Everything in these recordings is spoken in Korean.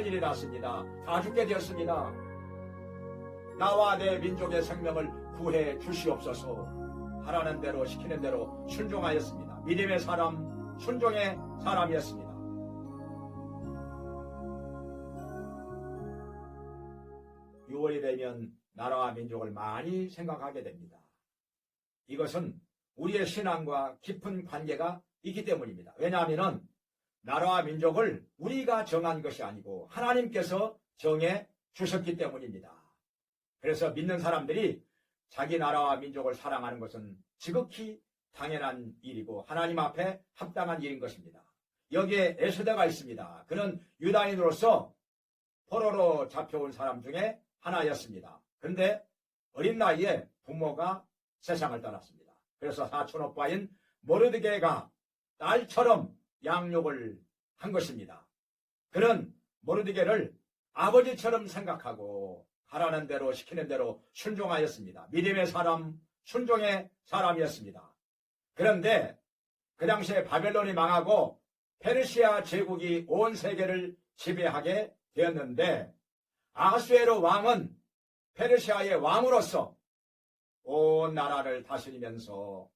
큰일이 났습니다. 다 죽게 되었습니다. 나와 내 민족의 생명을 구해 주시옵소서. 하라는 대로 시키는 대로 순종하였습니다. 믿음의 사람, 순종의 사람이었습니다. 6월이 되면 나라와 민족을 많이 생각하게 됩니다. 이것은 우리의 신앙과 깊은 관계가 있기 때문입니다. 왜냐하면 나라와 민족을 우리가 정한 것이 아니고 하나님께서 정해 주셨기 때문입니다. 그래서 믿는 사람들이 자기 나라와 민족을 사랑하는 것은 지극히 당연한 일이고 하나님 앞에 합당한 일인 것입니다. 여기에 에스더가 있습니다. 그는 유다인으로서 포로로 잡혀온 사람 중에 하나였습니다. 그런데 어린 나이에 부모가 세상을 떠났습니다. 그래서 사촌 오빠인 모르드게가 딸처럼 양육을 한 것입니다. 그는 모르드게를 아버지처럼 생각하고 하라는 대로 시키는 대로 순종하였습니다. 믿음의 사람, 순종의 사람이었습니다. 그런데 그 당시에 바벨론이 망하고 페르시아 제국이 온 세계를 지배하게 되었는데 아하수에로 왕은 페르시아의 왕으로서 온 나라를 다스리면서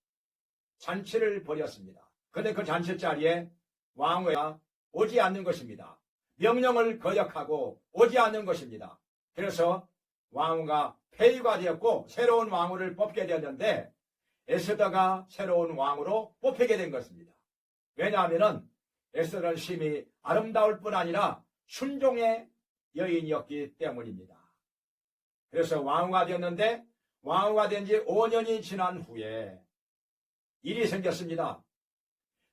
잔치를 벌였습니다. 그런데 그 잔치 자리에 왕후가 오지 않는 것입니다. 명령을 거역하고 오지 않는 것입니다. 그래서 왕후가 폐위가 되었고 새로운 왕후를 뽑게 되었는데 에스더가 새로운 왕으로 뽑히게 된 것입니다. 왜냐하면 에스더는 심히 아름다울 뿐 아니라 순종의 여인이었기 때문입니다. 그래서 왕후가 되었는데 왕후가 된 지 5년이 지난 후에 일이 생겼습니다.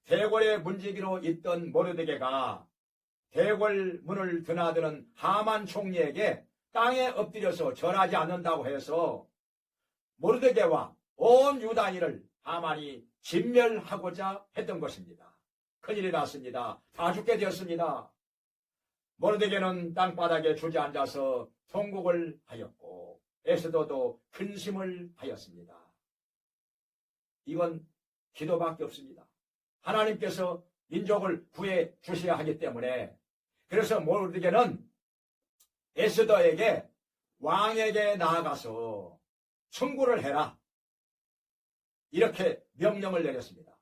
대궐의 문지기로 있던 모르드게가 대궐 문을 드나드는 하만 총리에게 땅에 엎드려서 절하지 않는다고 해서 모르드게와 온 유다인을 하만이 진멸하고자 했던 것입니다. 큰일이 났습니다. 다 죽게 되었습니다. 모르드게는 땅바닥에 주저앉아서 통곡을 하였고 에스더도 근심을 하였습니다. 이건 기도밖에 없습니다. 하나님께서 민족을 구해 주셔야 하기 때문에 그래서 모르드게는 에스더에게 왕에게 나아가서 청구를 해라 이렇게 명령을 내렸습니다.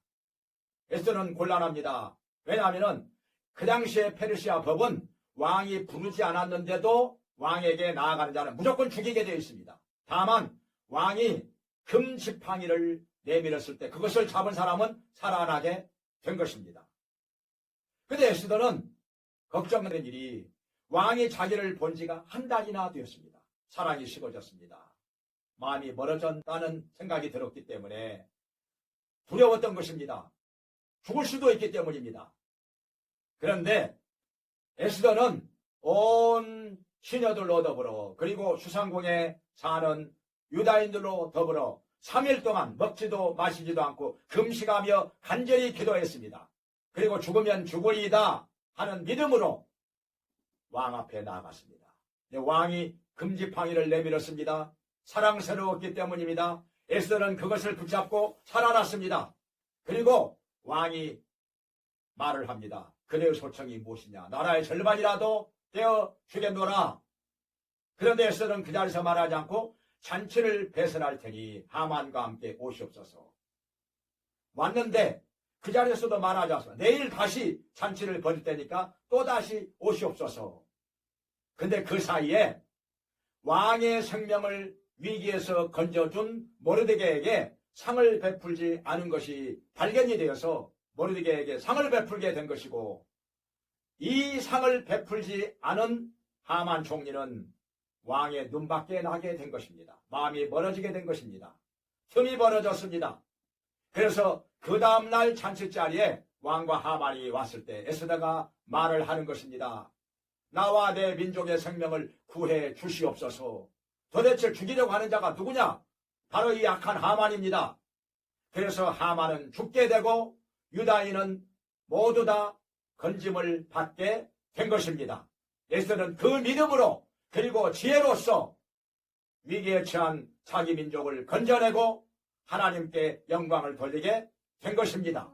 에스더는 곤란합니다. 왜냐하면 그 당시에 페르시아 법은 왕이 부르지 않았는데도 왕에게 나아가는 자는 무조건 죽이게 되어 있습니다. 다만 왕이 금지팡이를 내밀었을 때 그것을 잡은 사람은 살아나게 된 것입니다. 그런데 에스더는 걱정된 일이 왕이 자기를 본 지가 한 달이나 되었습니다. 사랑이 식어졌습니다. 마음이 멀어졌다는 생각이 들었기 때문에 두려웠던 것입니다. 죽을 수도 있기 때문입니다. 그런데 에스더는 온 시녀들로 더불어 그리고 수상궁에 사는 유다인들로 더불어 3일 동안 먹지도 마시지도 않고 금식하며 간절히 기도했습니다. 그리고 죽으면 죽으리이다 하는 믿음으로 왕 앞에 나아갔습니다. 왕이 금지팡이를 내밀었습니다. 사랑스러웠기 때문입니다. 에스더는 그것을 붙잡고 살아났습니다. 그리고 왕이 말을 합니다. 그대의 소청이 무엇이냐? 나라의 절반이라도 떼어 주겠노라. 그런데 에스더는 그 자리에서 말하지 않고 잔치를 배설할 테니 하만과 함께 오시옵소서. 왔는데 그 자리에서도 말하지 않습니다. 내일 다시 잔치를 벌일 테니까 또 다시 오시옵소서. 근데 그 사이에 왕의 생명을 위기에서 건져준 모르드게에게 상을 베풀지 않은 것이 발견이 되어서 모르드게에게 상을 베풀게 된 것이고 이 상을 베풀지 않은 하만 총리는 왕의 눈밖에 나게 된 것입니다. 마음이 멀어지게 된 것입니다. 틈이 벌어졌습니다. 그래서 그 다음날 잔치 자리에 왕과 하만이 왔을 때 에스더가 말을 하는 것입니다. 나와 내 민족의 생명을 구해 주시옵소서. 도대체 죽이려고 하는 자가 누구냐? 바로 이 악한 하만입니다. 그래서 하만은 죽게 되고 유다인은 모두 다 건짐을 받게 된 것입니다. 에스더는 그 믿음으로 그리고 지혜로서 위기에 처한 자기 민족을 건져내고 하나님께 영광을 돌리게 된 것입니다.